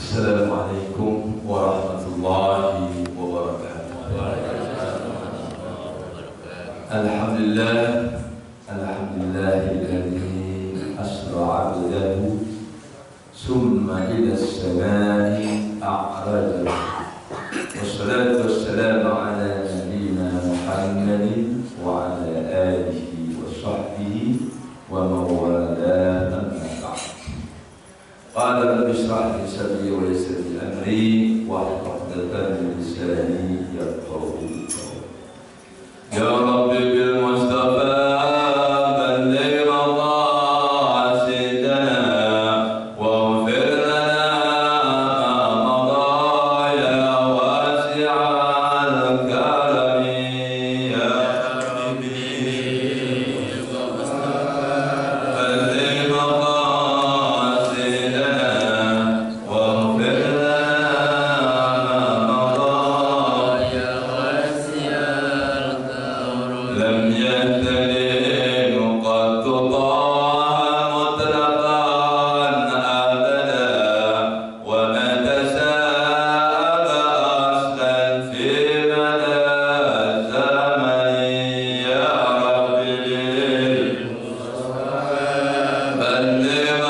Assalamualaikum warahmatullahi wabarakatuh. Alhamdulillah, alhamdulillahilladzi asra 'abdahu summa ila as-samaa'i a'rajahu. Wassalatu wassalamu ala nabiyyina Muhammadin wa ala alihi wa sahbihi wa mawala. Qala rabbi shrah li sadri wa yassir li amri wahlul 'uqdatam min lisani yafqahu qawli. Ya Rabbi bil Mustafa balligh maqasidana waghfir lana ma madha ya wasi'al karami. Ya Rabbi bil Mustafa balligh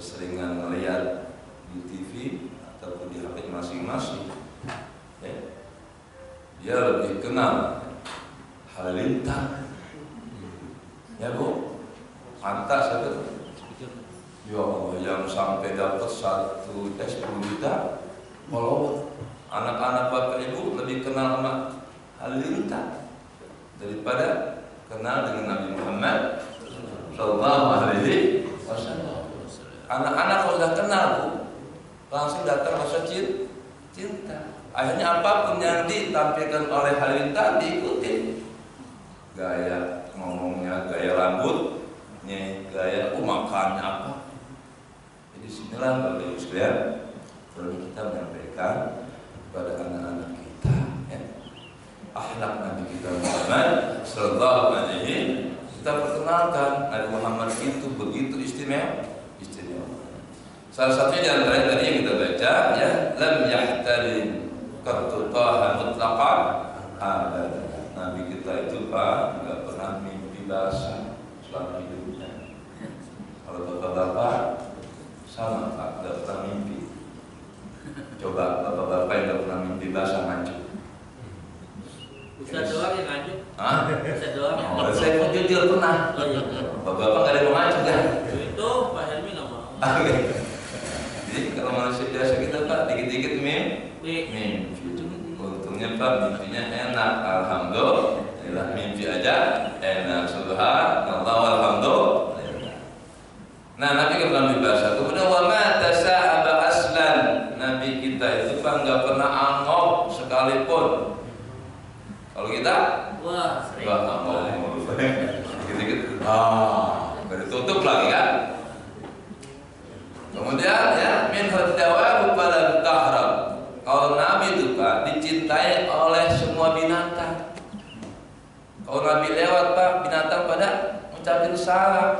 keseringan melihat di TV ataupun di HP masing-masing. Ya. Dia lebih kenal Halilintar. Ya Bu, pantas itu. Ya Allah, yang sampai dapat 1 10 juta follower. Anak-anak Bapak Ibu lebih kenal sama Halilintar daripada kenal dengan Nabi Muhammad Sallallahu Alaihi Wasallam. Anak-anak kalau sudah kenal Bu, langsung datang rasa cinta. Akhirnya apapun yang ditampilkan oleh Halilintar diikuti. Gaya ngomongnya, gaya rambutnya, gaya makannya apa. Jadi sinilah Bapak Ibu sekalian perlu kita menyampaikan kepada anak-anak kita, ya, akhlak Nabi kita Muhammad Sallallahu Alaihi. Kita perkenalkan Nabi Muhammad itu begitu istimewa. Salah satunya di antara tadi yang kita baca, ya, lam yahtalim qatutaha mutlaqan abada. Nabi kita itu Pak nggak pernah mimpi basah selama hidupnya. Kalau bapak-bapak sama Pak nggak pernah mimpi. Coba bapak-bapak yang nggak pernah mimpi basah maju. Bisa doang yang maju. Hah? Bisa doang. Oh, saya pun jujur pernah. Bapak-bapak nggak ada yang mau maju kan? Itu Pak Helmi nggak mau. Jadi kalau manusia biasa kita Pak dikit-dikit mimpi. Untungnya Pak mimpinya enak, alhamdulillah, mimpi aja enak, subhanallah, alhamdulillah. Nah, Nabi kan pernah bahasa. Kemudian wa ma tasa'aba aslan. Nabi kita itu Pak nggak pernah angop sekalipun. Kalau kita, Wah, sering. angop. Dikit-dikit. Baru tutup lagi kan. Kemudian ya min haddawa pada tahram. Kalau Nabi itu Pak dicintai oleh semua binatang. Kalau Nabi lewat Pak, binatang pada mengucapkan salam.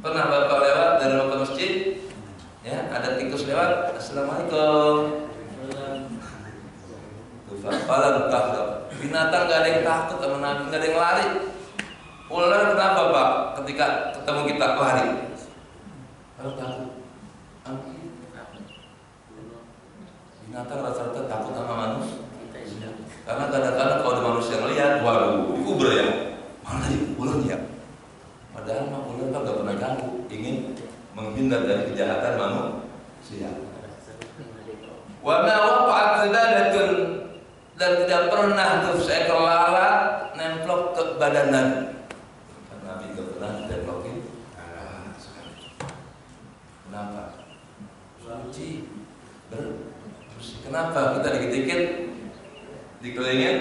Pernah Bapak lewat dari ke masjid, ya ada tikus lewat, assalamualaikum. Pada tahram. Binatang gak ada yang takut sama Nabi, gak ada yang lari. Ular kenapa Pak? Ketika ketemu kita lari. Takut. Binatang rata-rata takut sama manusia. Karena kadang-kadang kalau ada manusia ngelihat, waduh, diuber ya. Mana tadi ular ya? Padahal mah ular kan nggak pernah ganggu, ingin menghindar dari kejahatan manusia. Wa ma waqa'at zibadatun, dan tidak pernah tuh seekor lalat nemplok ke badan Nabi. Karena Nabi nggak pernah nemplokin. Kenapa? Suci, bersih. Kenapa kita dikit-dikit dikelilingin?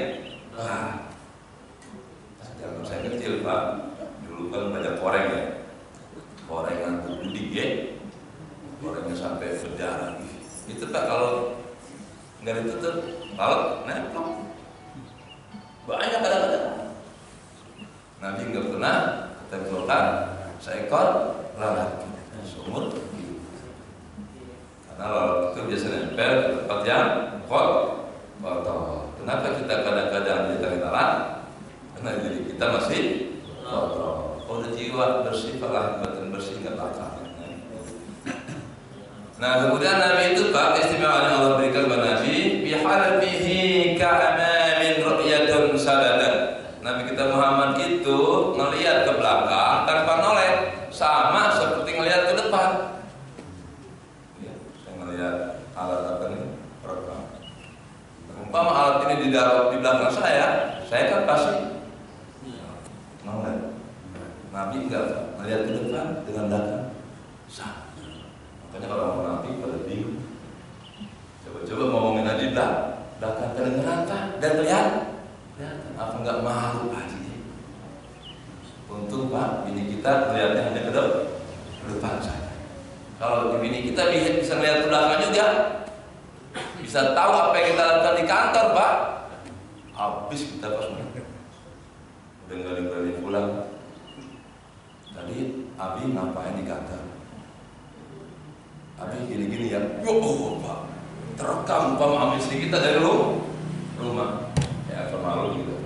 Zaman saya kecil Pak, dulu kan banyak koreng ya, korengan berbudik ya, korengnya sampai berdarah. Itu Pak kalau nggak ditutup, kalau nemplok banyak kadang-kadang. Nabi nggak pernah ketempelkan seekor lalat seumur. Karena lalat itu biasa nempel di tempat yang kotor. Kenapa kita kadang-kadang ditanya lalat? Karena diri kita masih kotor. Kalau udah jiwa bersih, batin bersih nggak bakal. Nah kemudian Nabi itu Pak istimewa yang Allah berikan kepada Nabi, bihalbihi ka'amamin ru'yatun sabadan. Nabi kita Muhammad itu ngelihat ke belakang tanpa noleh, sama seperti ngelihat ke depan. Alat apa ini? Perekam. Umpama alat ini di belakang saya kan pasti noleh. Nabi enggak melihat ke depan dengan belakang. Sama. Makanya kalau mau Nabi pada bingung. Coba-coba ngomongin aja belakang kedengeran kan dan lihat. Apa enggak malu Pak Haji? Untung Pak, bini kita melihatnya hanya ke depan saja. Kalau di bini kita bisa melihat ke belakang juga, bisa tahu apa yang kita lakukan di kantor Pak. Habis kita pas udah nggak berani pulang. Tadi Abi ngapain di kantor? Abi gini-gini ya, yo Pak, terekam Pak sama istri kita dari rumah. Ya malu gitu.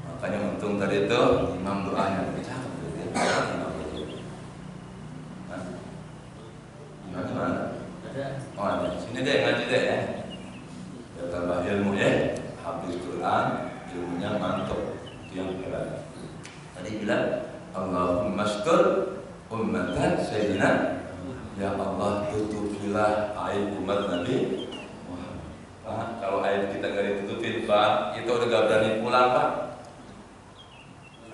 Makanya untung tadi itu imam doanya lebih cakep gitu ya. Gimana? Oh, sini deh ngaji deh ya. Biar tambah ilmu ya. Habis Quran, ilmunya mantap. Itu yang hebat. Tadi bilang Allahumma sykur ummatan Sayyidina. Ya Allah, tutupilah aib umat Nabi Muhammad. Pak, kalau aib kita nggak ditutupin, Pak, kita udah gak berani pulang, Pak.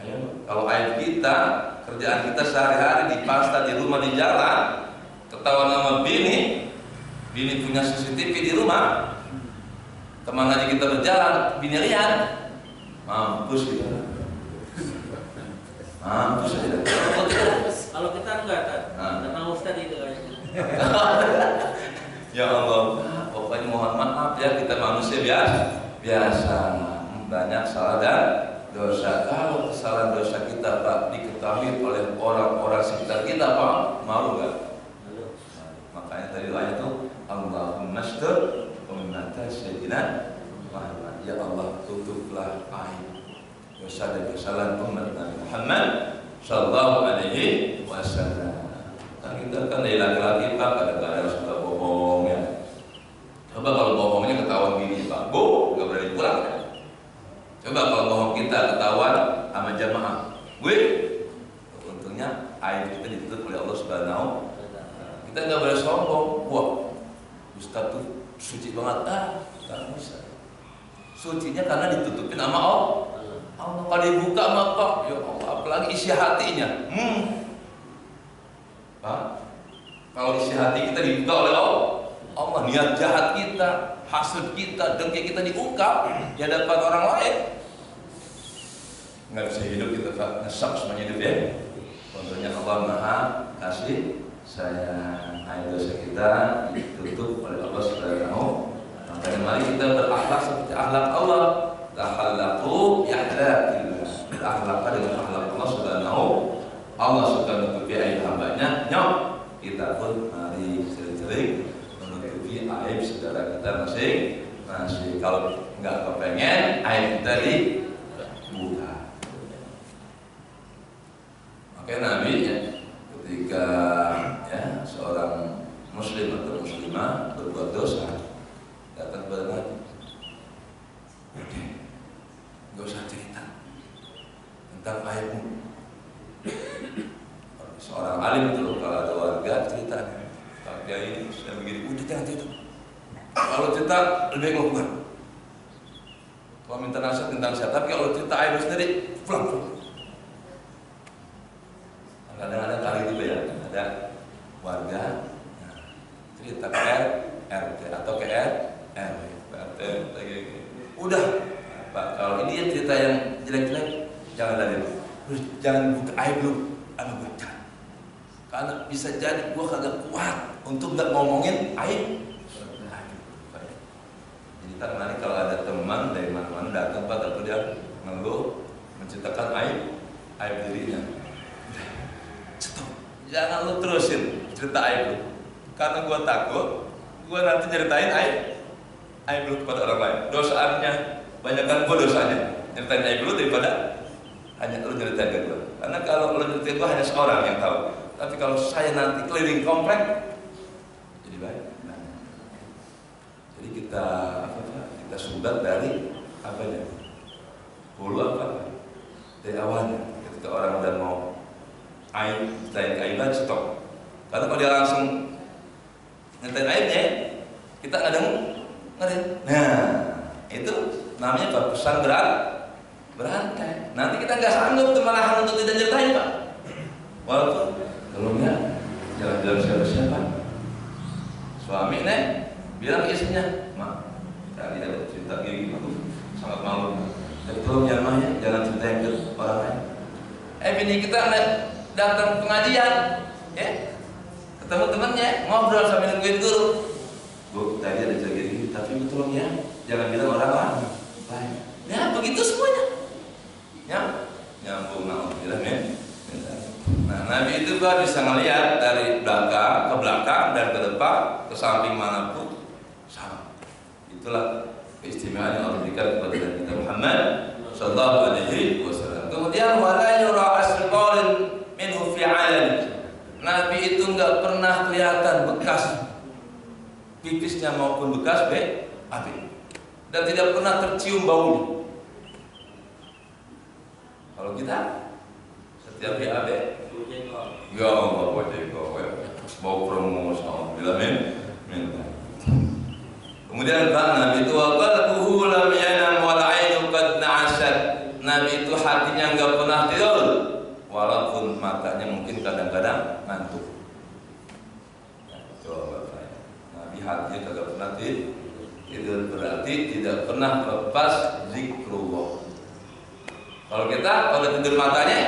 Ayo, kalau aib kita, kerjaan kita sehari-hari di pasta, di rumah, di jalan, ketahuan sama bini punya CCTV di rumah, kemana aja kita berjalan, bini lihat, mampus kita. Mampus aja. Kalau kita enggak kan, karena Ustaz itu aja. Ya Allah, pokoknya mohon maaf ya, kita manusia biasa, banyak salah dan dosa. Kalau kesalahan dosa kita Pak diketahui oleh orang-orang sekitar kita Pak, malu nggak? Makanya tadi doanya tuh Allahumma sykur ummatan Sayyidina Muhammad. Ya Allah, tutuplah aib dosa dan kesalahan umat Nabi Muhammad sallallahu alaihi wasallam. Kan kita kan dari laki-laki Pak kadang-kadang suka bohong ya. Coba kalau bohongnya ketahuan bini Pak, nggak berani pulang ya. Coba kalau bohong kita ketahuan sama jamaah, untungnya aib kita ditutup oleh Allah Subhanahu. Kita nggak boleh sombong. Wah, Ustaz tuh suci banget. Nggak bisa. Sucinya karena ditutupin sama Allah. Kalau dibuka sama Pak, ya Allah, apalagi isi hatinya. Pak, kalau isi hati kita dibuka oleh Allah, niat jahat kita, hasud kita, dengki kita diungkap di hadapan orang lain, nggak bisa hidup kita Pak, nyesek semuanya hidup ya. Contohnya Allah Maha Kasih sayang, aib dosa kita ditutup oleh Allah Subhanahu. Makanya mari kita berakhlak seperti akhlak Allah. Akhlaqu yahlaqillah. Akhlak dengan akhlak Allah Subhanahu. Allah suka menutupi aib hambanya, kita pun mari sering-sering menutupi aib saudara kita masing-masing. Kalau nggak kepengen aib kita dibuka. Makanya Nabi ya, ketika ya seorang muslim atau muslimah berbuat dosa, datang kepada Nabi, udah, nggak usah cerita tentang aibmu. Seorang alim itu kalau ada warga ceritanya, Pak Kiai ini sudah begini, udah jangan cerita. Kalau cerita lebih ngomong. Kalau minta nasihat tentang saya, tapi kalau cerita aib sendiri, pulang. Kadang-kadang kali itu ya, ada warga cerita ke RT atau ke RW, RT lagi. Udah, Pak, kalau ini cerita yang jelek-jelek, jangan lagi. Jangan buka aib lu, jangan. Karena bisa jadi gua kagak kuat untuk nggak ngomongin aib. Jadi nanti kalau ada teman dari mana-mana datang Pak, atau dia ngeluh menceritakan aib dirinya, jangan lu terusin cerita aib lu, karena gua takut gua nanti ceritain aib lu kepada orang lain. Dosaannya banyakkan gua dosanya ceritain aib lu daripada hanya lu ceritain ke gua. Karena kalau lu ceritain gua hanya seorang yang tahu. Tapi kalau saya nanti keliling komplek, jadi baik. Nah, jadi kita sumbat dari apanya? Hulu apa? Dari awalnya. Ketika orang udah mau aib, selain keaiban, stop. Karena kalau dia langsung ngetain aibnya, kita kadang ngeri. Nah, itu namanya pesan berantai. Nanti kita nggak sanggup kemalahan untuk tidak ceritain Pak. Walaupun kalau enggak, jangan bilang siapa-siapa. Suami bilang istrinya, "Mak, tadi ada cerita gini gitu, sangat malu. Tapi tolong jangan ceritain ke orang lain." Bini kita datang pengajian, ya, ketemu temannya, ngobrol sambil nungguin guru. Bu, tadi ada cerita gini, tapi tolong ya, jangan bilang orang lain. Ya, begitu semuanya. Ya, nyambung bilang ya. Nah, Nabi itu Pak bisa melihat dari belakang ke belakang dan ke depan ke samping manapun sama. Itulah keistimewaan yang Allah berikan kepada Nabi kita Muhammad sallallahu alaihi wasallam. Kemudian wala yura asqalin minhu fi 'alam. Nabi itu enggak pernah kelihatan bekas pipisnya maupun bekas BAB, dan tidak pernah tercium baunya. Kalau kita setiap BAB, ya Allah, bau promosi, bila kemudian Nabi itu qalbuhu lam yanam wal ainu qad na'asat. Nabi itu hatinya enggak pernah tidur, walaupun matanya mungkin kadang-kadang ngantuk. Coba saya, Nabi hatinya kagak pernah tidur, berarti tidak pernah lepas zikrullah. Kalau kita, kalau tidur matanya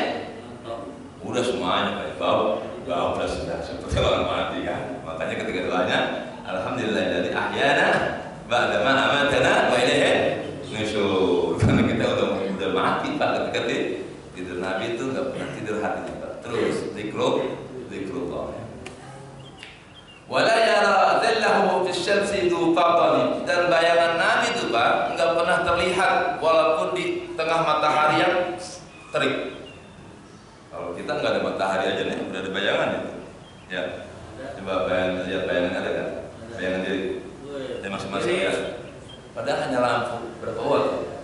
udah semuanya kayak bau udah sudah seperti orang mati kan. Makanya ketika doanya alhamdulillahilladzi ahyana ba'da ma amatana wa ilaihi nusyur. Karena kita udah mati Pak ketika tidur. Nabi itu enggak pernah tidur hatinya Pak. Terus zikrullah. Wala yara dhillahu fi syamsi dhu qatani. Dan bayangan Nabi itu Pak enggak pernah terlihat walaupun di tengah matahari yang terik. Kalau kita enggak ada matahari aja nih, udah ada bayangan itu. Ya. Coba lihat bayangan ada kan? Bayangan diri. Ya masing-masing ya. Padahal hanya lampu berapa watt.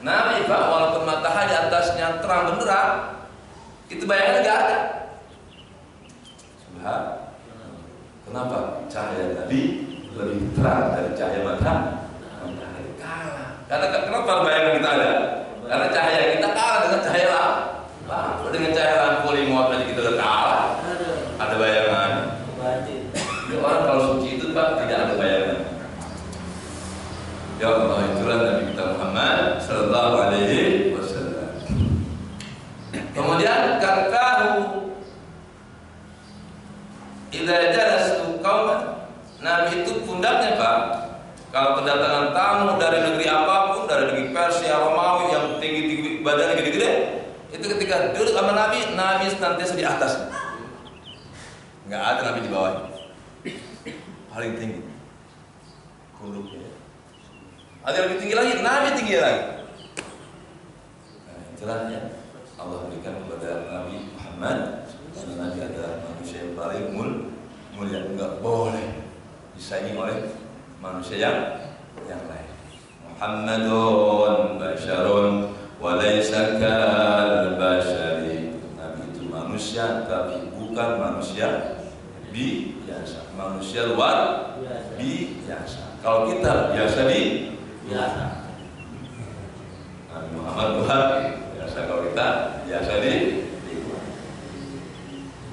Nabi Pak walaupun matahari atasnya terang benderang, itu bayangan enggak ada. Subhanallah. Kenapa? Cahaya Nabi lebih terang dari cahaya matahari. Karena kenapa bayangan kita ada? Karena cahaya kita kalah dengan cahaya lampu. Dengan cahaya lampu 5 watt aja kita udah kalah. Ada bayangan. Orang kalau suci itu Pak tidak ada bayangan. Ya Allah, itulah Nabi kita Muhammad sallallahu alaihi wasallam. Kemudian katahu idza jalasu qauman. Nabi itu pundaknya Pak, kalau kedatangan tamu dari negeri apapun, dari negeri Persia, Romawi yang tinggi-tinggi badannya gede-gede, itu ketika duduk sama Nabi, Nabi senantiasa di atas. Enggak ada Nabi di bawah. Paling tinggi. Kuluknya. Ada lebih tinggi lagi, Nabi tinggi lagi. Nah, itulah ya Allah berikan kepada Nabi Muhammad. Nabi adalah manusia yang paling mulia, enggak boleh disaingi oleh manusia yang lain. Muhammadun basyarun wa laysa kal bashari. Nabi itu manusia tapi bukan manusia biasa. Manusia luar biasa. Kalau kita biasa biasa. Nabi Muhammad luar biasa. Kalau kita biasa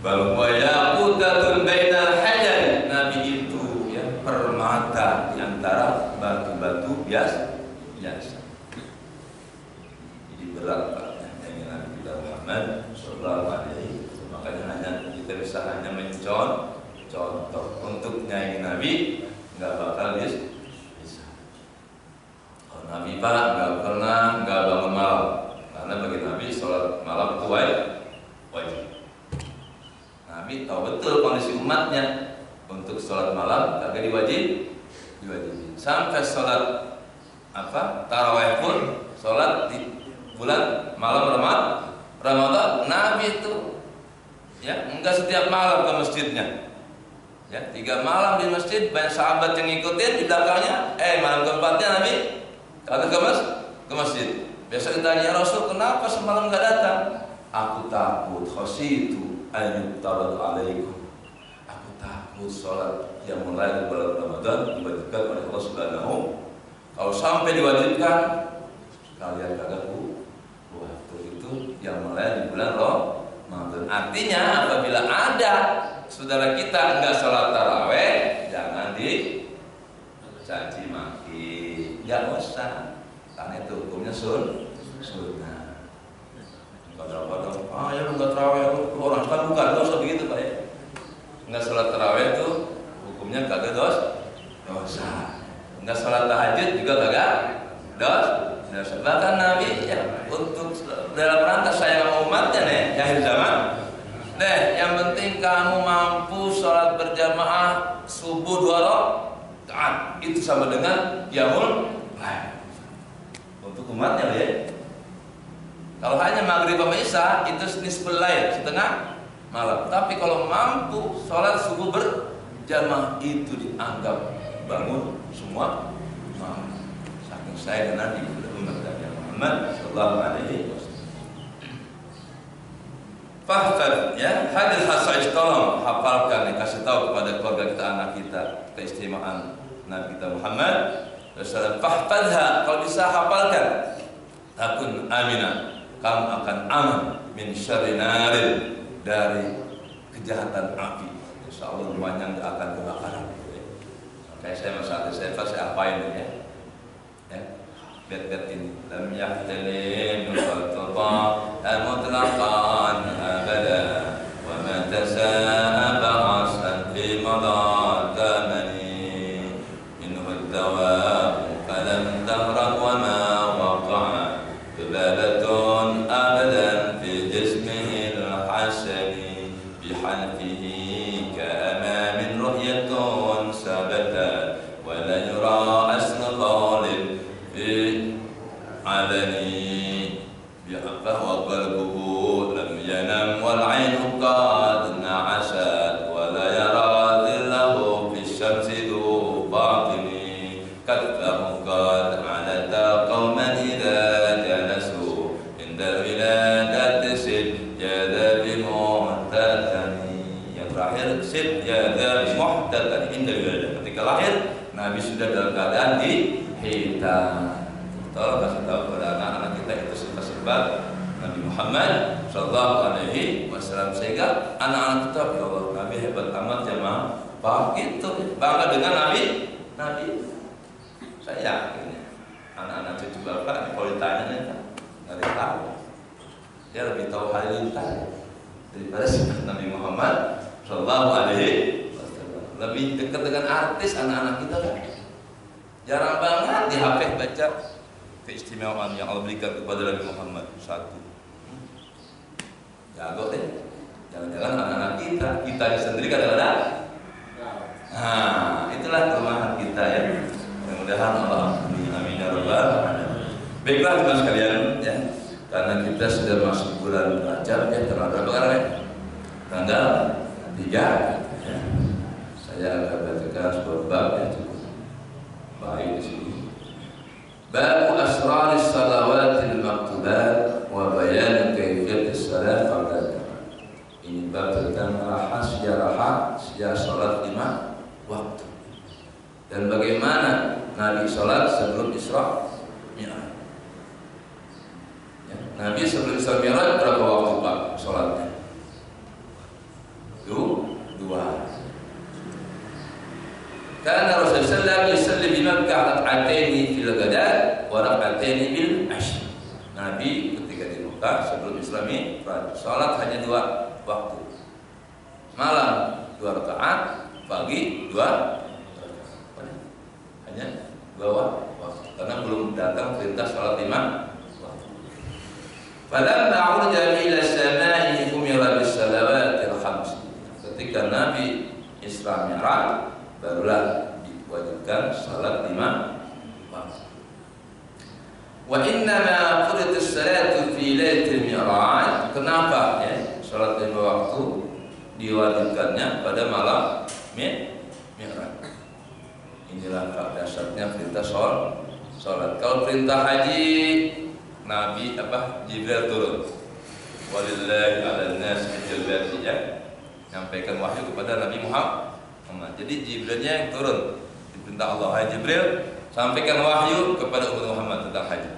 baru yaqutatun bainal hajar. Nabi itu ya permata di antara batu-batu biasa. Jadi berat Pak yang Nabi kita Muhammad sallallahu alaihi. Makanya hanya kita bisa hanya mencontoh untuk nyanyi Nabi nggak bakal bisa. Kalau Nabi Pak nggak bangun malam, karena bagi Nabi sholat malam itu wajib. Nabi tahu betul kondisi umatnya, untuk sholat malam kagak diwajibin. Sampai sholat tarawih pun sholat di bulan malam Ramadan, Nabi itu ya enggak setiap malam ke masjidnya. Ya, 3 malam di masjid, banyak sahabat yang ngikutin di belakangnya. Malam keempatnya Nabi kagak ke masjid. Biasa ditanya, Rasul kenapa semalam enggak datang? Aku takut, khasyitu ayyutabad alaikum. Aku takut sholat yang mulai di bulan Ramadan diwajibkan oleh Allah Subhanahu. Kalau sampai diwajibkan, kalian kagak waktu itu yang mulai di bulan Ramadan. Artinya apabila ada saudara kita enggak sholat taraweh, jangan dicaci maki, jangan usah, karena itu hukumnya sunnah. Kadang-kadang, ya lu enggak taraweh, lu orang kan bukan, enggak usah begitu Pak ya. Enggak sholat taraweh itu hukumnya kagak dosa. Enggak sholat tahajud juga kagak dosa. Bahkan Nabi ya untuk dalam rangka sayang sama umatnya nih, di akhir zaman. Yang penting kamu mampu sholat berjamaah subuh 2 rakaat, itu sama dengan qiyamul lail untuk umatnya ya. Kalau hanya maghrib sama isya itu nisful lail, setengah malam. Tapi kalau mampu sholat subuh berjamaah itu dianggap bangun semua saking saya dan Nabi umat Nabi Muhammad sallallahu alaihi wasallam. Fahfad ya, hadis hasaj tolong hafalkan, kasih tahu kepada keluarga kita, anak kita, keistimewaan Nabi kita Muhammad sallallahu. Fahfadha, kalau bisa hafalkan. Takun aminah, kamu akan aman min syarri narin, dari kejahatan api. Insyaallah rumahnya tidak akan kebakaran. Kayak saya masalah saya apain ini ya. Bet ini lam yahtalim al-qadha al-mutlaqan abada wa ma tasaba asan fi madad zamani minhu ad-dawa falam tahrak wa ma waqa'a balatun abadan fi jismihi al-hasani bihalfihi kama min ru'yatun sabata wa la yura asna ghalib علني فهو قلبه لم ينم والعين قد نعست ولا يرى ظله في الشمس ذو باطن كفه قد علت قوما إذا جلسوا عند الولادة سجد بمحتتن. Yang terakhir sujud بمحتتن عند الولادة, ketika lahir Nabi sudah dalam keadaan dihitan. Tolong kasih tahu kepada anak-anak kita itu sifat-sifat Nabi Muhammad sallallahu alaihi wasallam, sehingga anak-anak kita ya Allah, Nabi hebat amat jemaah. Pak itu bangga dengan Nabi. Saya yakin anak-anak cucu Bapak kalau ditanya nggak tahu. Dia lebih tahu halilintar daripada sifat Nabi Muhammad sallallahu alaihi wasallam. Lebih dekat dengan artis anak-anak kita kan. Jarang banget di HP baca keistimewaan yang Allah berikan kepada Nabi Muhammad. Satu, jago deh. Jangan-jangan anak-anak kita sendiri kadang-kadang. Nah, itulah kelemahan kita ya. Mudah-mudahan Allah amin ya rabbal alamin. Baiklah teman sekalian ya, karena kita sudah masuk bulan Rajab ya, tanggal berapa sekarang ya? Tanggal 3 ya. Saya akan bacakan sebuah bab yang cukup baik di sini. Bab asrar as-salawatil maktubat wa bayan kayfiyat as-salat fardhu. Ini bab tentang rahasia salat 5 waktu dan bagaimana Nabi salat sebelum Isra Mi'raj. Ya, Nabi sebelum Isra Mi'raj berapa waktu Pak salatnya? 2. Karena Rasulullah SAW di Makkah rak'ataini fil ghada wa rak'ataini bil asy. Nabi ketika di Makkah sebelum Isra Mi'raj salat hanya 2 waktu. Malam 2 rakaat, pagi 2 rakaat. Hanya 2 waktu. Karena belum datang perintah salat 5 waktu. Falamma urja ila samai umira bis salawatil khams. Ketika Nabi Isra Mi'raj barulah diwajibkan salat 5 waktu. Wa innama furidatis salatu fi lailatul mi'raj. Kenapa ya salat 5 waktu diwajibkannya pada malam Mi'raj? Inilah dasarnya perintah salat. Kalau perintah haji Nabi Jibril turun. Walillahi 'alan nas hajjul baiti ya, nyampaikan wahyu kepada Nabi Muhammad. Jadi Jibrilnya yang turun, diperintah Allah, hai Jibril, sampaikan wahyu kepada umat Muhammad tentang haji,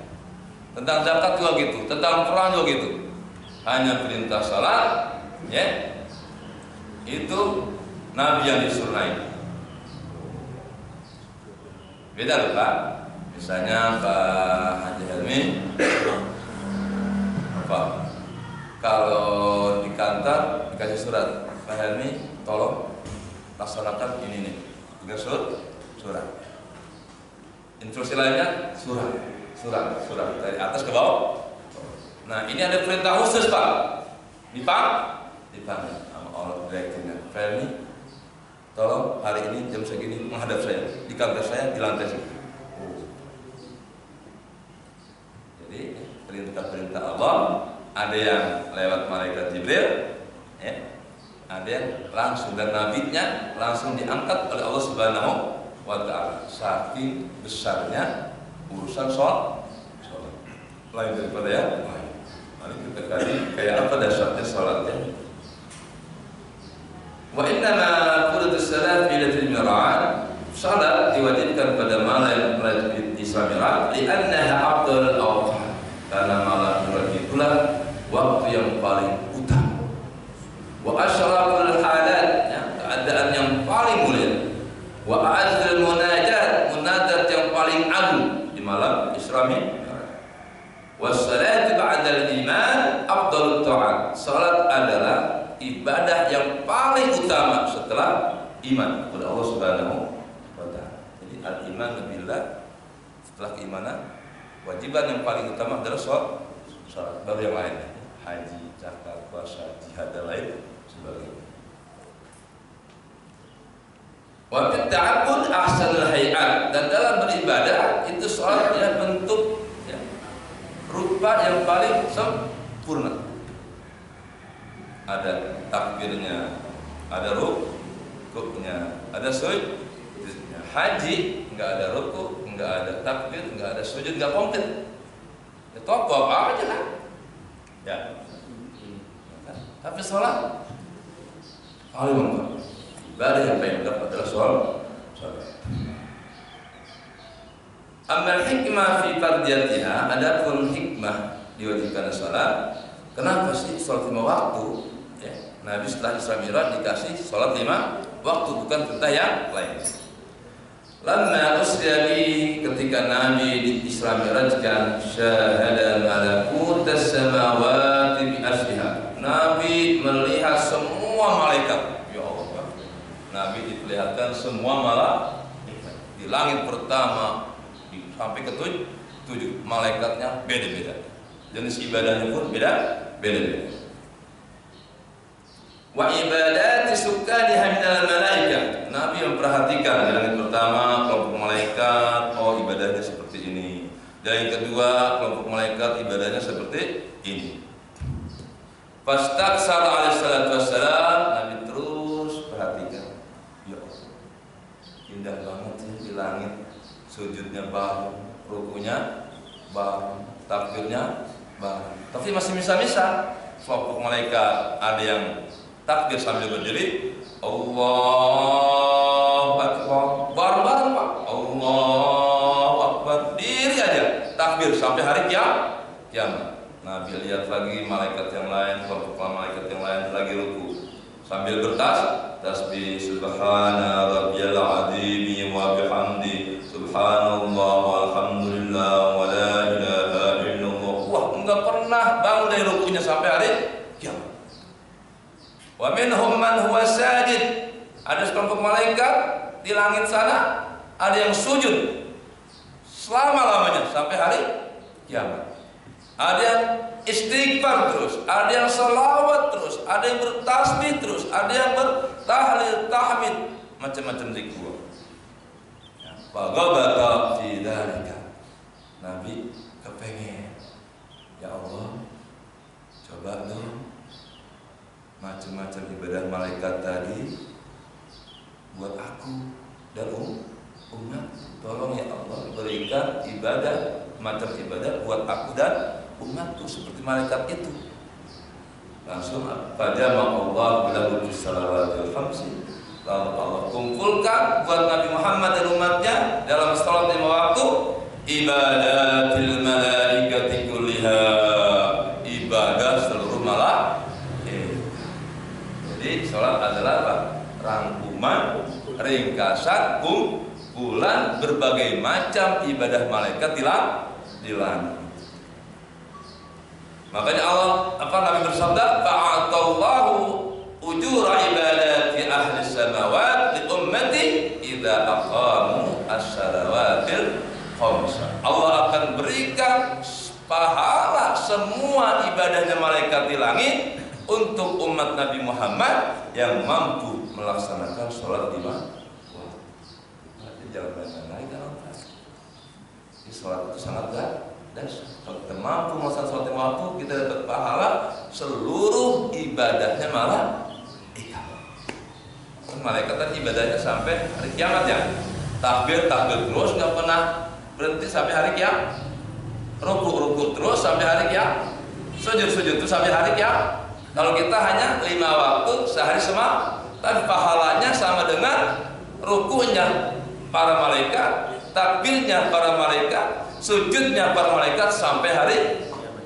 tentang zakat juga gitu, tentang perang juga gitu. Hanya perintah salat, ya, itu Nabi yang disuruh naik. Beda loh Pak. Misalnya Pak Haji Helmi, Pak, kalau di kantor dikasih surat, Pak Helmi, tolong laksanakan ini nih, dengan surat. Instruksi lainnya surat dari atas ke bawah. Nah ini ada perintah khusus Pak, dipanggil sama Allah direkturnya. Pak ini, tolong hari ini jam segini menghadap saya di kantor saya di lantai sini. Jadi perintah-perintah Allah ada yang lewat malaikat Jibril, ya. Ada yang langsung dan nabinya langsung diangkat oleh Allah Subhanahu wa ta'ala. Saking besarnya urusan sholat. Lain daripada ya. Mari kita kaji kayak apa dasarnya sholatnya. Wa innama qudus salat fi lailatul mi'raj. Salat diwajibkan pada malam Isra Mi'raj li'annaha afdalul awqat. Karena malam Mi'raj itulah waktu yang paling utama. Wa asyraful halat, ya, keadaan yang paling mulia. Wa a'adzul munajat, munajat yang paling agung di malam Isra Mi'raj. Wassalatu ba'dal iman afdalut ta'at. Salat adalah ibadah yang paling utama setelah iman kepada Allah Subhanahu wa ta'ala. Jadi al-iman billah, setelah keimanan, wajiban yang paling utama adalah salat. Baru yang lain, haji, zakat, puasa, jihad dan lain sebagainya. Wa fit ta'abbud ahsanul hay'at, dan dalam beribadah itu salat ya bentuk ya, rupa yang paling sempurna. Ada takbirnya, ada rukuknya, ada sujudnya. Haji enggak ada rukuk, enggak ada takbir, enggak ada sujud, enggak komplit. Ya tokoh apa aja kan? Ya. Tapi sholat paling lengkap. Ibadah yang paling lengkap adalah sholat. Amal hikmah fi fardiyatiha, adapun hikmah diwajibkan sholat. Kenapa sih sholat 5 waktu? Ya, Nabi setelah Isra Mi'raj dikasih sholat 5 waktu, bukan perintah yang lain. Lamma usriya ketika Nabi di Isra Mi'rajkan, syahada malakut as-samawati bi asliha. Nabi melihat semua malaikat. Ya Allah. Nabi diperlihatkan semua malaikat. Di langit pertama sampai ke 7 malaikatnya beda-beda. Jenis ibadahnya pun beda-beda. Wa ibadati sukkaniha minal malaika. Nabi memperhatikan yang pertama kelompok malaikat, oh ibadahnya seperti ini. Dan yang kedua kelompok malaikat ibadahnya seperti ini. Fastaksara alaihi salatu wassalam, Nabi terus perhatikan. Ya Allah, indah banget ya di langit. Sujudnya bareng, rukunya bareng, takbirnya bareng. Tapi masih misa-misa. Kelompok malaikat ada yang takbir sambil berdiri, Allahu Akbar, bareng-bareng Pak, Allahu Akbar, diri aja, takbir sampai hari kiamat. Nabi lihat lagi malaikat yang lain, kelompok malaikat yang lain lagi ruku sambil bertasbih, subhana rabbiyal azim wa bihamdi, subhanallah walhamdulillah wa la ilaha illallah. Wah, enggak pernah bangun dari rukunya sampai hari kiamat. Wa minhum man huwa sajid. Ada sekelompok malaikat di langit sana, ada yang sujud selama-lamanya sampai hari kiamat. Ada yang istighfar terus, ada yang selawat terus, ada yang bertasbih terus, ada yang bertahlil, tahmid, macam-macam zikir. Faghabata fi dzalika. Nabi kepengen, ya Allah, coba dong macam-macam ibadah malaikat tadi buat aku dan umat. Tolong ya Allah berikan ibadah macam ibadah buat aku dan umatku seperti malaikat itu. Langsung pada Allah bilang salawatul khamsi, lalu Allah kumpulkan buat Nabi Muhammad dan umatnya dalam salat 5 waktu ibadatil malaikati kulliha, ibadah seluruh malaikat. Jadi salat adalah apa? Rangkuman, ringkasan, kumpulan berbagai macam ibadah malaikat di langit. Makanya Allah Nabi bersabda, fa'atallahu ujura ibadati ahli samawat li ummati idza aqamu as-salawatil khamsah. Allah akan berikan pahala semua ibadahnya malaikat di langit untuk umat Nabi Muhammad yang mampu melaksanakan sholat 5 waktu. Jangan main-main lagi kan? Sholat itu sangat dasar. Kalau kita mampu melaksanakan sholat 5 waktu, kita dapat pahala seluruh ibadahnya malah ibadah. Malaikat ibadahnya sampai hari kiamat ya. takbir terus, nggak pernah berhenti sampai hari kiamat. Ruku terus sampai hari kiamat. Sujud terus sampai hari kiamat. Kalau kita hanya 5 waktu sehari semalam, tapi pahalanya sama dengan rukunya para malaikat, takbirnya para malaikat, sujudnya para malaikat sampai hari kiamat.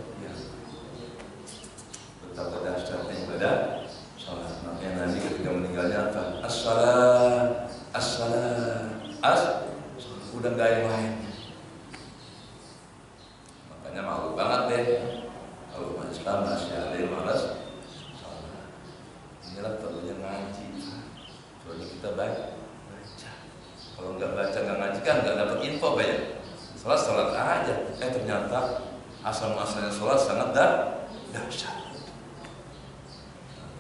Betapa dahsyatnya ibadah salat. Makanya Nabi ketika meninggalnya apa? As-salat, udah nggak yang lain. Makanya malu banget deh kalau umat Islam masih ada yang malas salat. Inilah perlunya ngaji. Soalnya kita baca. Kalau nggak baca nggak ngaji kan nggak dapat info ya. Salat aja. Ternyata asal-asalnya salat sangat dahsyat.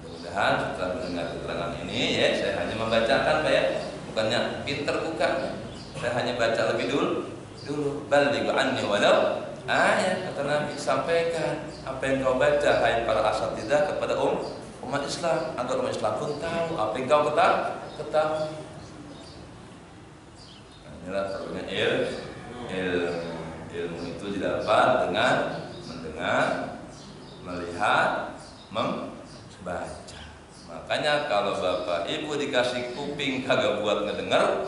Mudah-mudahan setelah mendengar keterangan ini ya, saya hanya membacakan Pak ya. Bukannya pinter bukan. Saya hanya baca lebih dulu. Balighu anni walau ayat, kata Nabi, sampaikan apa yang kau baca hai para asatidzah kepada umat Islam, agar umat Islam pun tahu apa yang kau ketahui. Inilah perlunya ilmu itu didapat dengan mendengar, melihat, membaca. Makanya kalau bapak ibu dikasih kuping kagak buat ngedengar,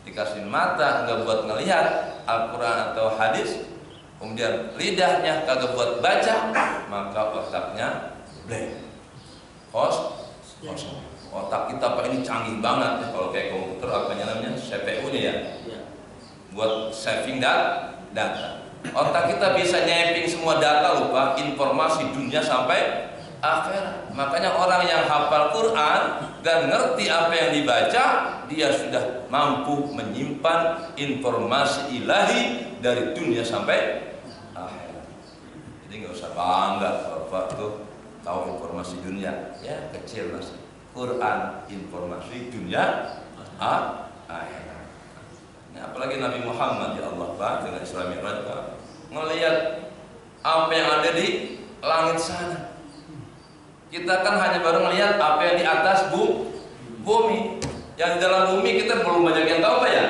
dikasih mata nggak buat ngelihat Al-Quran atau hadis, kemudian lidahnya kagak buat baca, maka otaknya blank, kosong. Otak kita Pak ini canggih banget ya. Kalau kayak komputer apanya namanya CPU nih ya, buat saving data. Otak kita bisa nyeping semua data lupa informasi dunia sampai akhirat. Makanya orang yang hafal Quran dan ngerti apa yang dibaca, dia sudah mampu menyimpan informasi ilahi dari dunia sampai akhirat. Jadi nggak usah bangga bapak tuh tahu informasi dunia, ya kecil masih. Quran informasi dunia akhirat. Nah, apalagi Nabi Muhammad ya Allah Pak dengan Isra Mi'raj Pak ngelihat apa yang ada di langit sana. Kita kan hanya baru melihat apa yang di atas bumi. Yang di dalam bumi kita belum banyak yang tahu Pak ya.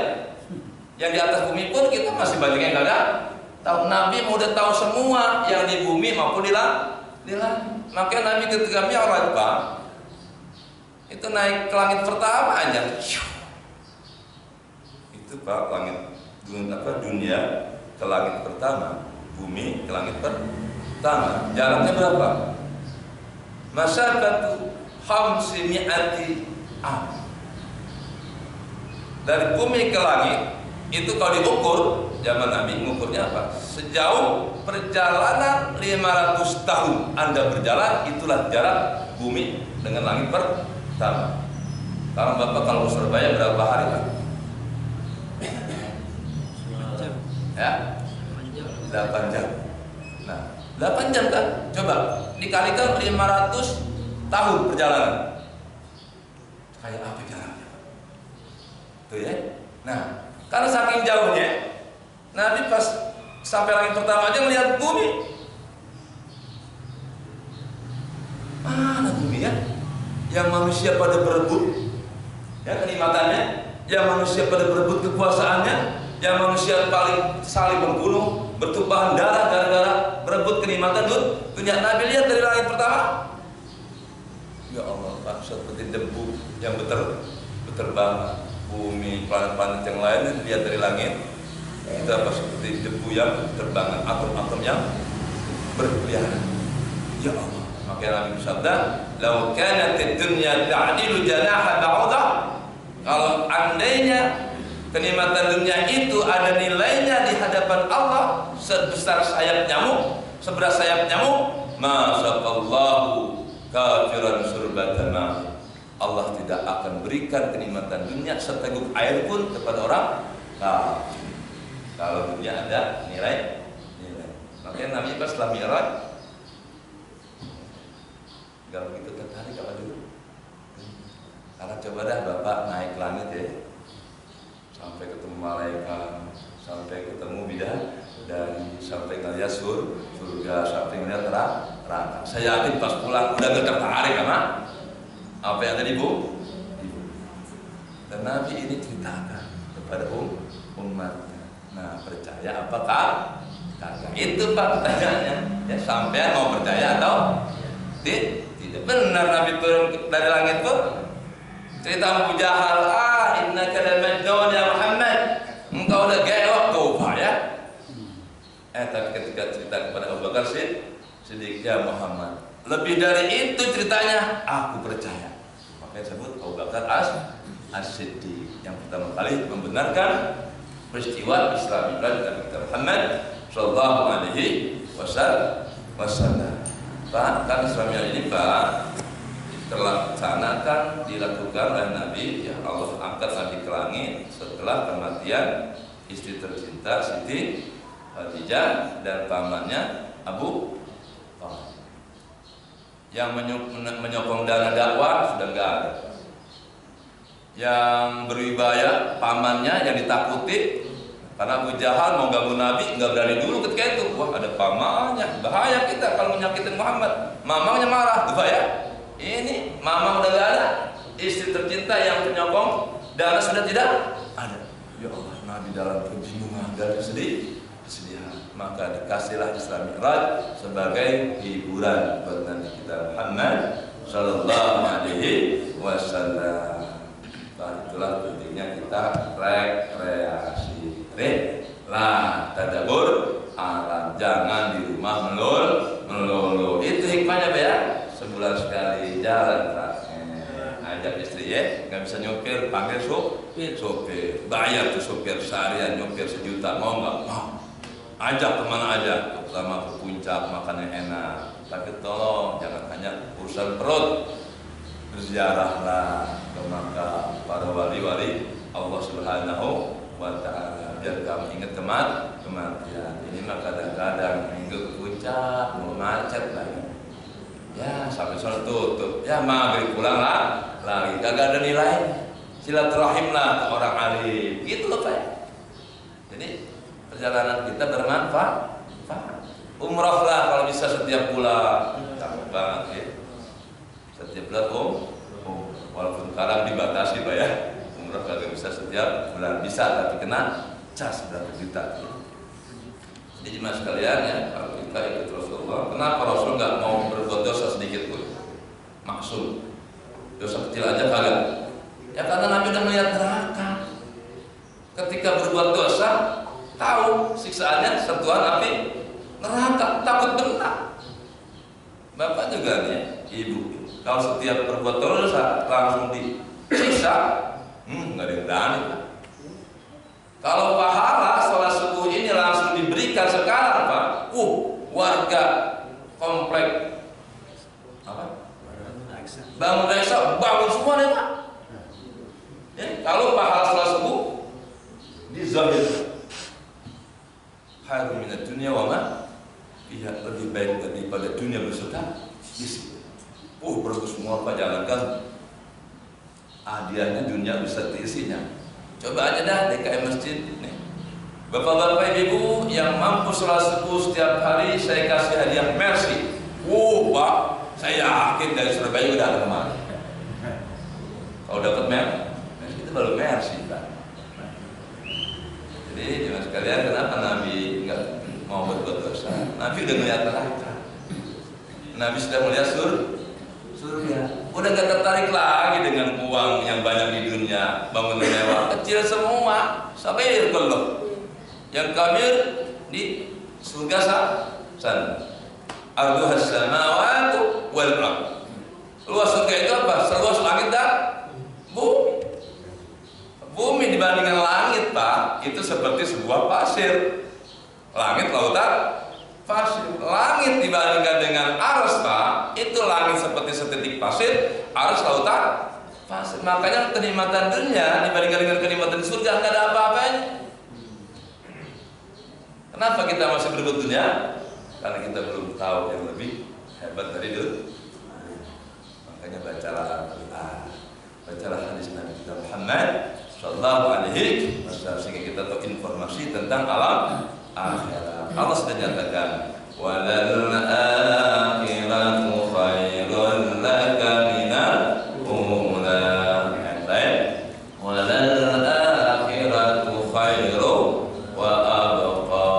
Yang di atas bumi pun kita masih banyak yang kagak tahu. Nabi mau udah tahu semua yang di bumi maupun di langit. Makanya Nabi ketika Mi'raj Pak itu naik ke langit pertama aja. Itu Pak langit dunia ke langit pertama, bumi ke langit pertama. Jaraknya berapa? Masyafatu khamsimi'ati am. Dari bumi ke langit itu kalau diukur zaman Nabi mengukurnya apa? Sejauh perjalanan 500 tahun Anda berjalan, itulah jarak bumi dengan langit pertama. Sekarang Bapak kalau Surabaya berapa hari Pak? Ya, 8 jam. Nah, 8 jam kan? Coba dikalikan 500 tahun perjalanan. Kayak apa jaraknya? Tuh ya. Nah, karena saking jauhnya, Nabi pas sampai langit pertama aja melihat bumi. Mana bumi ya? Yang manusia pada berebut ya kenikmatannya, yang manusia pada berebut kekuasaannya, yang manusia paling saling membunuh, bertumpahan darah gara-gara berebut kenikmatan dunia. Nabi lihat dari langit pertama, ya Allah Pak, seperti debu yang berterbangan. Bumi, planet-planet yang lain lihat dari langit, kita apa seperti debu yang terbangan, atom-atom yang berkeliaran. Ya Allah. Makanya Nabi bersabda, "Lau kanat ad-dunya ta'dilu janaha ba'udah." Kalau andainya kenikmatan dunia itu ada nilainya di hadapan Allah sebesar sayap nyamuk, seberat sayap nyamuk, masaqallahu kafiran surbatama. Allah tidak akan berikan kenikmatan dunia seteguk air pun kepada orang kafir. Kalau dunia ada nilai. Makanya Nabi pas setelah Mi'raj gak begitu tertarik apa dulu. Karena coba dah Bapak naik langit ya, sampai ketemu malaikat, sampai ketemu bidadari, sampai ngeliat surga, sampai ngeliat neraka. Saya yakin pas pulang udah gak tertarik sama apa yang ada di bumi. Dan Nabi ini ceritakan kepada umatnya. Nah, percaya apakah? Kagak. Itu Pak pertanyaannya. Ya, sampean mau percaya atau tidak? Benar Nabi turun dari langit pun cerita Abu Jahal, innaka lamajnun ya Muhammad, engkau udah gewok tuh ya. Tapi ketika cerita kepada Abu Bakar Siddiq, ya Muhammad, lebih dari itu ceritanya, aku percaya. Makanya disebut Abu Bakar As-Siddiq yang pertama kali membenarkan peristiwa Islam Nabi Muhammad Sallallahu Alaihi Wasallam. Pak, kan Islam ini Pak terlaksanakan, dilakukan oleh Nabi, ya Allah angkat Nabi ke langit setelah kematian istri tercinta Siti Khadijah dan pamannya Abu Talib. Yang menyokong dana dakwah sudah enggak ada. Yang berwibawa pamannya yang ditakuti karena Abu Jahal mau ganggu Nabi, enggak berani dulu ketika itu. Wah, ada pamannya, bahaya kita kalau menyakitin Muhammad. Mamangnya marah, bahaya. Ini mama udah gak ada, istri tercinta yang penyokong dana sudah tidak ada. Ya Allah, Nabi dalam kebingungan dan kesedihan. Maka dikasihlah Isra Mi'raj sebagai hiburan buat Nabi kita Muhammad Sallallahu Alaihi Wasallam. Itulah pentingnya kita rekreasi, tadabbur alam, jangan di rumah melulu. Itu hikmahnya ya. Sebulan sekali jalan Pak, ajak istri ya, nggak bisa nyopir, panggil sopir, bayar tuh sopir seharian nyopir 1 juta, mau nggak? Mau. Ajak kemana aja, terutama ke puncak makan yang enak. Tapi tolong jangan hanya urusan perut, berziarahlah ke Makkah para wali-wali Allah Subhanahu wa Ta'ala biar kamu ingat kematian. Ini mah kadang-kadang minggu ke puncak mau macet lagi. Ya sampai sholat tutup, ya maghrib pulang lah lagi, kagak ada nilai. Silaturahim lah ke orang alim, gitu loh Pak. Jadi perjalanan kita bermanfaat. Umroh lah kalau bisa setiap bulan, cakep banget ya. Setiap bulan walaupun sekarang dibatasi Pak ya, umroh kagak bisa setiap bulan, bisa tapi kena cas berapa juta. Jadi jemaah sekalian ya, kalau kita ikut Rasulullah, kenapa Rasul nggak mau berbuat dosa sedikit pun? Maksud dosa kecil aja kagak? Ya karena Nabi udah melihat neraka. Ketika berbuat dosa, tahu siksaannya sentuhan api neraka, takut benar. Bapak juga nih, ibu, kalau setiap berbuat dosa langsung disiksa, nggak ada yang berani. Kalau pahala sholat subuh ini langsung diberikan sekarang Pak, warga komplek apa? Bangun desa, bangun semua nih Pak. Ya, kalau pahala sholat subuh dizahir, khairun minad dunya wa ma fiha, lebih baik daripada dunia beserta isi. Bagus semua Pak, jalankan hadiahnya dunia beserta isinya. Coba aja dah DKM masjid nih. Bapak-bapak ibu yang mampu sholat subuh setiap hari saya kasih hadiah Mercy. Pak, saya yakin dari Surabaya udah ada kemarin. Kalau dapat Mercy itu baru Mercy Pak. Jadi jemaah sekalian, kenapa Nabi nggak mau berbuat dosa? Nabi udah melihat neraka. Nabi sudah melihat surga. Udah gak tertarik lagi dengan uang yang banyak di dunia, bangunan mewah, kecil semua, sampai belum. Yang kabir di surga sana. Arduhas samawati wal ardh. Luas surga itu apa? Seluas langit dan bumi. Bumi dibandingkan langit Pak, itu seperti sebuah pasir. Langit, lautan, pasir. Langit dibandingkan dengan arsy Pak, itu langit seperti setitik pasir, arsy lautan pasir. Makanya kenikmatan dunia dibandingkan dengan kenikmatan surga nggak ada apa-apanya. Kenapa kita masih berebut dunia? Karena kita belum tahu yang lebih hebat dari itu. Makanya bacalah Al-Quran, bacalah hadis Nabi kita Muhammad Sallallahu Alaihi Wasallam, sehingga kita tahu informasi tentang alam akhirat. Allah sudah nyatakan, walal akhiratu khairun laka minal ula. Walal akhiratu wa abqa.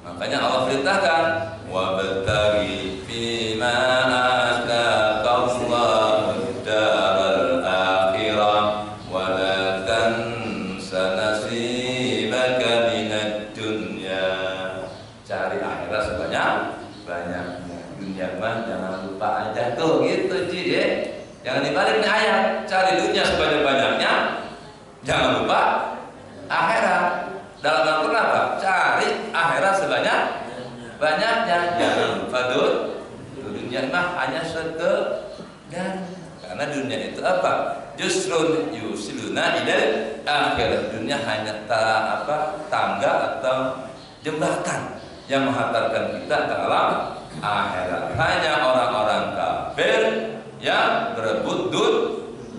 Makanya Allah perintahkan wabtaghi fima ataqallahu daral akhirah wa la tansa nasibaka minad dunya. Cari akhirat sebanyak-banyaknya. Dunia mah jangan lupa aja tuh gitu Ji ya. Jangan dibalik nih ayat, cari dunia sebanyak-banyaknya, jangan lupa akhirat. Dalam Al-Quran apa? Cari akhirat sebanyak-banyaknya, jangan lupa dunia mah hanya sekedar. Karena dunia itu apa? Justru yusiluna ilal akhirat. Dunia hanya tangga atau jembatan yang menghantarkan kita ke alam akhirat. Hanya orang-orang kafir yang berebut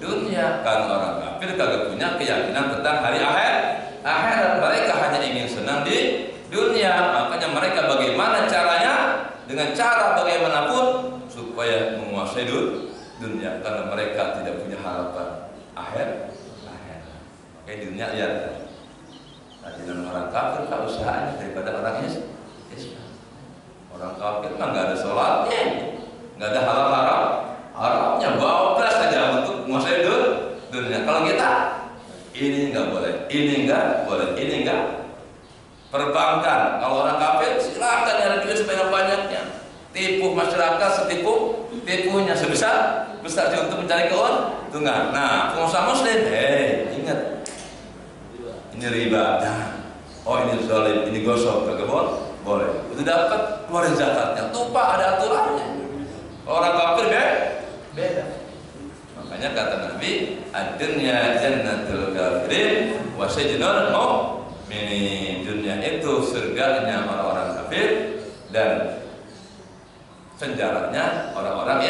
dunia. Karena orang kafir kagak punya keyakinan tentang hari akhirat. Mereka hanya ingin senang di dunia. Makanya mereka bagaimana caranya? Dengan cara bagaimanapun supaya menguasai dunia. Karena mereka tidak punya harapan akhirat. Makanya dunia lihat. Dengan orang kafir tak usahanya daripada orang Islam. Orang kafir mah nggak ada sholatnya, nggak ada haramnya, bawa belas saja untuk menguasai dunia. Kalau kita ini nggak boleh, ini nggak boleh, ini nggak. Perbankan, kalau orang kafir silakan nyari duit sebanyak-banyaknya, tipu masyarakat tipunya sebesar untuk mencari keuntungan. Nah, pengusaha muslim, ingat ini riba, oh ini zalim, ini gosok, kagak boleh. Itu dapat keluarin zakatnya, tumpah ada aturannya. Orang kafir beda. Makanya kata Nabi, ad-dunya jannatul kafirin wa sijnul mu'minin. Dunia itu surganya orang-orang kafir dan penjaranya orang-orang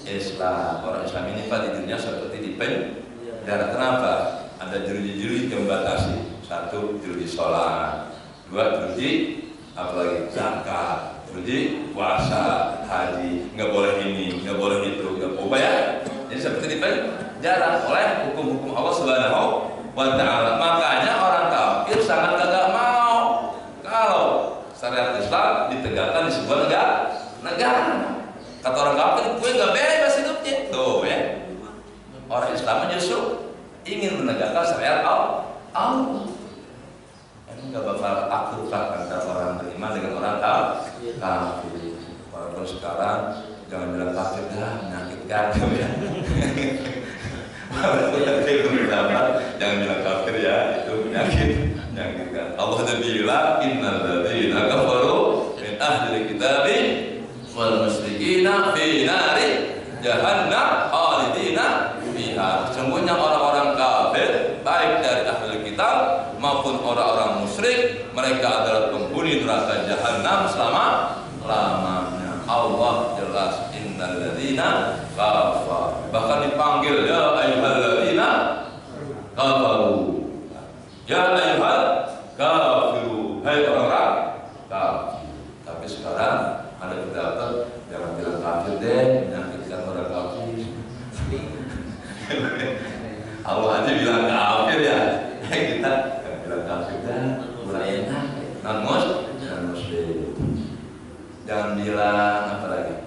Islam. Orang Islam ini Pak di dunia seperti di penjara. Kenapa? Ada jeruji-jeruji yang membatasi. Satu, jeruji sholat. Dua, jeruji apalagi zakat, jeruji puasa, haji. Nggak boleh ini, nggak boleh itu, nggak boleh ya. Jadi seperti di penjara oleh hukum-hukum Allah Subhanahu wa Ta'ala. Makanya orang kafir sangat kagak mau kalau syariat Islam ditegakkan di sebuah negara. Kata orang kafir, gue nggak bebas hidupnya. Tuh ya. Orang Islam justru ingin menegakkan syariat Allah. Ini nggak bakal akrab antara orang beriman dengan orang kafir. Walaupun sekarang jangan bilang kafir dah, menyakitkan ya. Jangan bilang kafir ya, itu menyakitkan. Allah sudah bilang innal ladzina kafaru min ahli kitabi wal musyrikina fi nari jahannam khalidina fiha. Sesungguhnya orang-orang kafir baik dari ahli kitab maupun orang-orang musyrik, mereka adalah penghuni neraka jahanam selama-lamanya. Allah jelas innal ladzina kafaru. Bahkan dipanggil ya ayyuhalladzina kafaru. Ya ayyuhal kafiru. Hai orang-orang kafir. Tapi sekarang ada pendapat jangan bilang kafir deh, menyakitkan orang kafir. Allah aja bilang kafir ya. Kita bilang kafir dah, mulai enak. Non muslim. Jangan bilang apa lagi?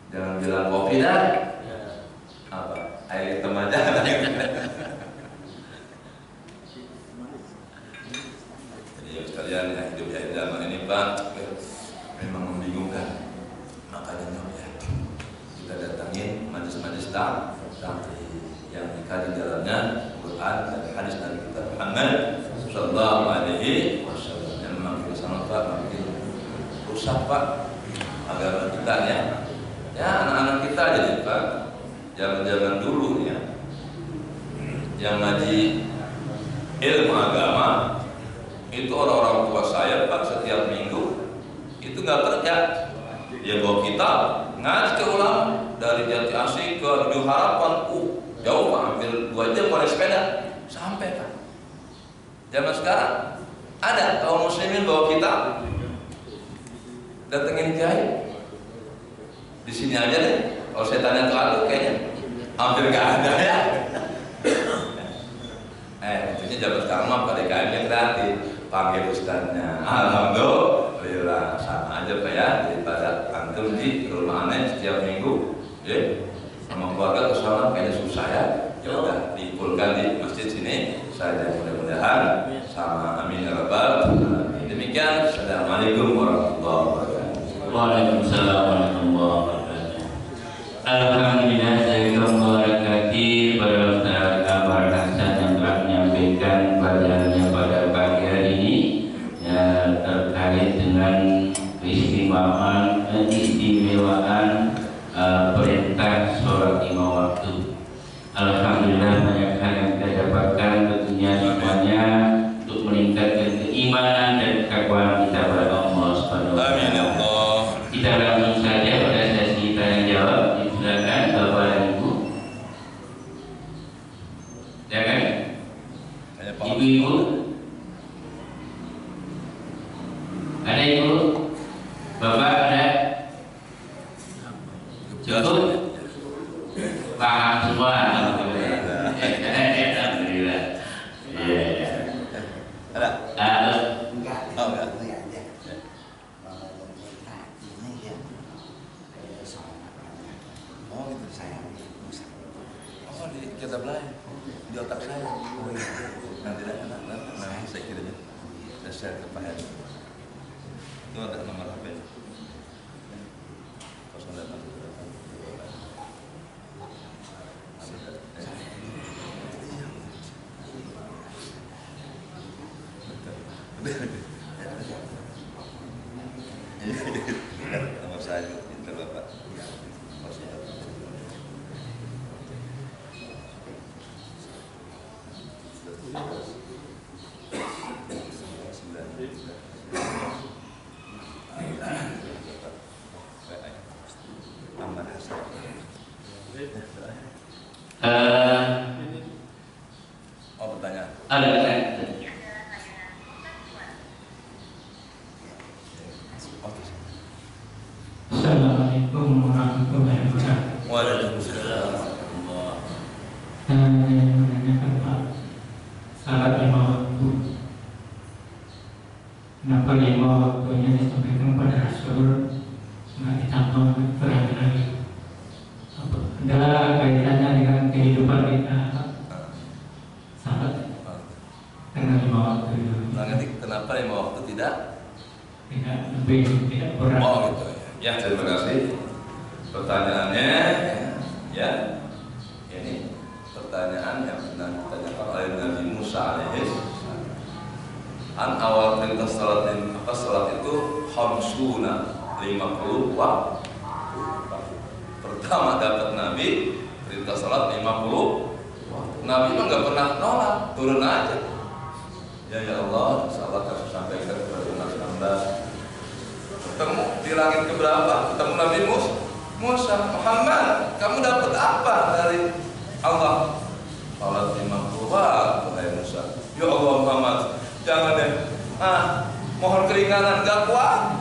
Jangan bilang kopi dah. Apa? Air hitam aja. Jadi sekalian ya, hidup ya zaman ini Pak memang membingungkan. Makanya ya, kita datangin majelis-majelis santri yang dikaji dalamnya Quran dan hadis dari kita Muhammad Sallallahu Alaihi Wasallam. Yang memang kita sangat Pak makin rusak Pak agama kita ya. Ya anak-anak kita jadi Pak zaman-zaman dulu ya yang ngaji ilmu agama itu orang-orang tua saya Pak setiap minggu itu nggak kerja, dia bawa kita ngaji ke ulama dari Jati Asih ke Hidup Harapan, jauh Pak, hampir 2 jam pakai sepeda sampai Pak. Zaman sekarang ada kaum muslimin bawa kita datengin kiai di sini aja deh. Kalau saya tanya ke aku kayaknya hampir nggak ada ya. Intinya zaman sekarang mah pada KM-nya gratis, panggil ustaznya. Alhamdulillah, sama aja Pak ya, daripada antum di rumah aneh setiap minggu, ya, sama keluarga bersama kayaknya susah ya. Ya udah dikumpulkan di masjid sini saja, mudah-mudahan sama amin ya rabbal alamin. Demikian, assalamualaikum warahmatullahi wabarakatuh. Waalaikumsalam warahmatullahi wabarakatuh. Alhamdulillah jazakumullah pada kabar Hasan yang telah menyampaikan pada pagi hari ini ya, terkait dengan keistimewaan perintah sholat lima waktu. Alhamdulillah banyak hal yang kita dapatkan, tentunya semuanya untuk meningkatkan keimanan dan ketakwaan kita pada Allah Subhanahu wa Amin ya taala. Allah. Kita langsung saja pada sesi tanya jawab. Silakan Bapak dan Ibu. Ya kan? Ibu-ibu. Ada Ibu? Bapak ada? Cukup? Paham semua. Alhamdulillah. Iya. Ada? Enggak. Oh, enggak. Oh gitu saya. Oh di kitab lain, di otak saya. Nanti saya kirimnya. Saya share ke Pak Hadi. Itu ada nomor HP. 08. Nomor saya itu Bapak. Oh pertanyaan. Ada. Assalamualaikum warahmatullahi wabarakatuh. Waalaikumsalam. Saya menanyakan Pak, salat lima waktu. Kenapa lima waktunya disampaikan pada Rasul, nggak ditambah berhari-hari? Ada kaitannya dengan kehidupan kita, salat dengan lima waktu itu. Nah, nanti kenapa 5 waktu tidak? Tidak lebih, tidak kurang. Oh gitu ya. Ya terima kasih. Pertanyaannya, ya, ini pertanyaan yang pernah ditanyakan oleh Nabi Musa alaihissalam. Awal perintah salat itu khamsuna 50 waktu. Pertama dapat Nabi perintah salat 50 waktu. Nabi mah nggak pernah nolak, turun aja. Ya Allah, salat harus sampaikan kepada umat hamba. Ketemu di langit keberapa? Ketemu Nabi Musa, Muhammad, kamu dapat apa dari Allah? Salat 50 waktu, hai Musa. Ya Allah Muhammad, jangan deh. Mohon keringanan, gak kuat.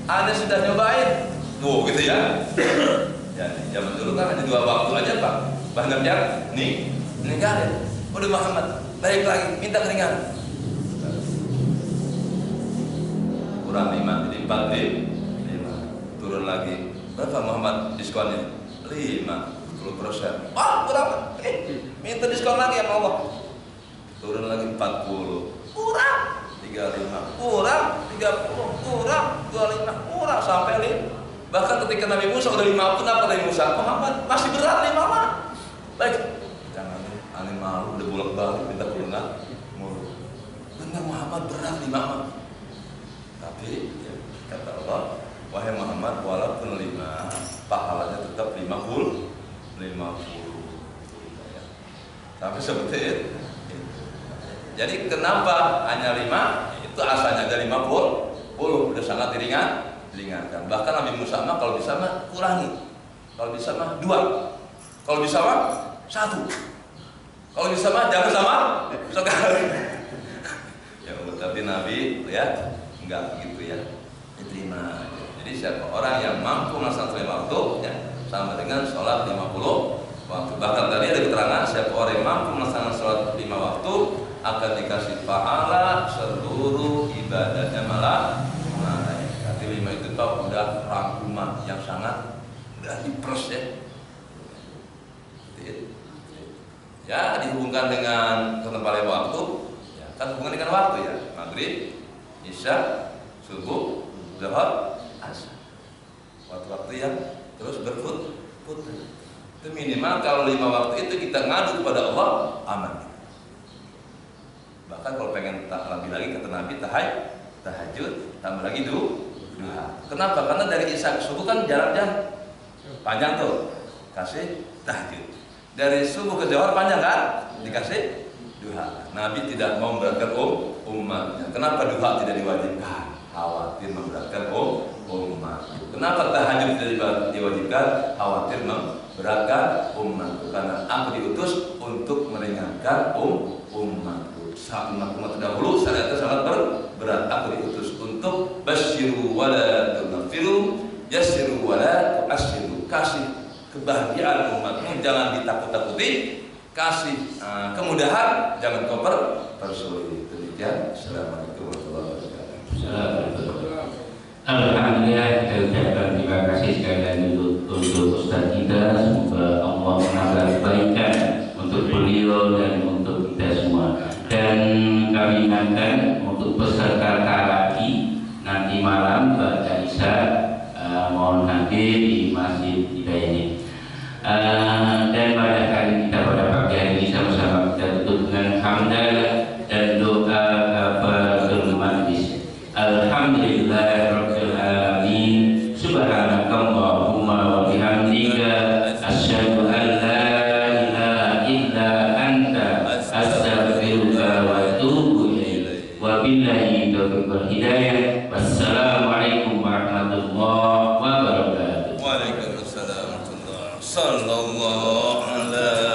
Anda sudah nyobain, tuh gitu ya. Ya, zaman dulu kan hanya 2 waktu aja Pak. Banyak yang ninggalin. Udah Muhammad, baik lagi, minta keringanan. Kurang 5, jadi 4 5. Turun lagi. Berapa Muhammad diskonnya? 50%. Berapa? Minta diskon lagi sama Allah. Turun lagi 40. Kurang 35. Kurang 30. Kurang 25. Kurang sampai 5. Bahkan ketika Nabi Musa udah 50, apa Nabi Musa? Muhammad masih berat 5 mah. Baik. Jangan aneh malu udah bolak-balik minta kurungan. Benar Muhammad berat 5 mah. Tapi ya, kata Allah, wahai Muhammad, walaupun 5, pahalanya tetap 50. Ya. Tapi seperti itu. Jadi kenapa hanya 5? Itu asalnya ada 50, udah sangat diringankan. Bahkan Nabi Musa mah kalau bisa mah kurangi, kalau bisa mah 2, kalau bisa mah 1, kalau bisa mah jangan sama sekali. Ya, tapi Nabi ya enggak gitu ya, diterima. Jadi siapa orang yang mampu melaksanakan waktu ya, sama dengan sholat 50 waktu. Bahkan tadi ada keterangan siapa orang yang mampu melaksanakan sholat 5 waktu akan dikasih pahala seluruh ibadahnya malah. Nah, arti 5 itu kau udah rangkuman yang sangat udah dipres ya. Ya dihubungkan dengan ketentuan waktu, ya, kan hubungan dengan waktu ya, maghrib, isya, subuh, zuhur, asar. Waktu-waktu yang terus berputar. Itu minimal kalau 5 waktu itu kita ngadu kepada Allah, aman. Bahkan kalau pengen lebih lagi kata Nabi tahajud, tambah lagi duha. Kenapa? Karena dari isya ke subuh kan jaraknya panjang tuh, kasih tahajud. Dari subuh ke zuhur panjang kan, dikasih duha. Nabi tidak mau memberatkan umatnya. Kenapa duha tidak diwajibkan? Khawatir memberatkan umat. Kenapa tahajud tidak diwajibkan? Khawatir memberatkan umat. Karena aku diutus untuk meringankan umatku. Saat umat terdahulu syariatnya sangat berat. Aku diutus untuk basyiru wala tunfiru, yassiru wala tu'assiru. Kasih kebahagiaan umatmu, jangan ditakut-takuti, kasih kemudahan, jangan kau persulit. Demikian. Assalamualaikum warahmatullahi wabarakatuh. Alhamdulillah, kita ucapkan terima kasih sekali lagi untuk Ustaz kita. Semoga Allah menambah kebaikan untuk beliau dan untuk kita semua. Dan kami ingatkan untuk peserta tarawih nanti malam pada Isya mohon hadir di Masjid Hidayah ini. Dan pada hari kita pada pagi hari ini sama-sama kita tutup dengan hamdalah dan doa kafaratul majlis. Alhamdulillahirabbil alamin. Subhanakallahumma wa bihamdika asyhadu an la ilaha illa anta astaghfiruka wa atubu ilaik. Wa billahi taufiq wal hidayah. Wassalamualaikum warahmatullahi wabarakatuh. Waalaikumsalam warahmatullahi wabarakatuh. Sallallahu alaihi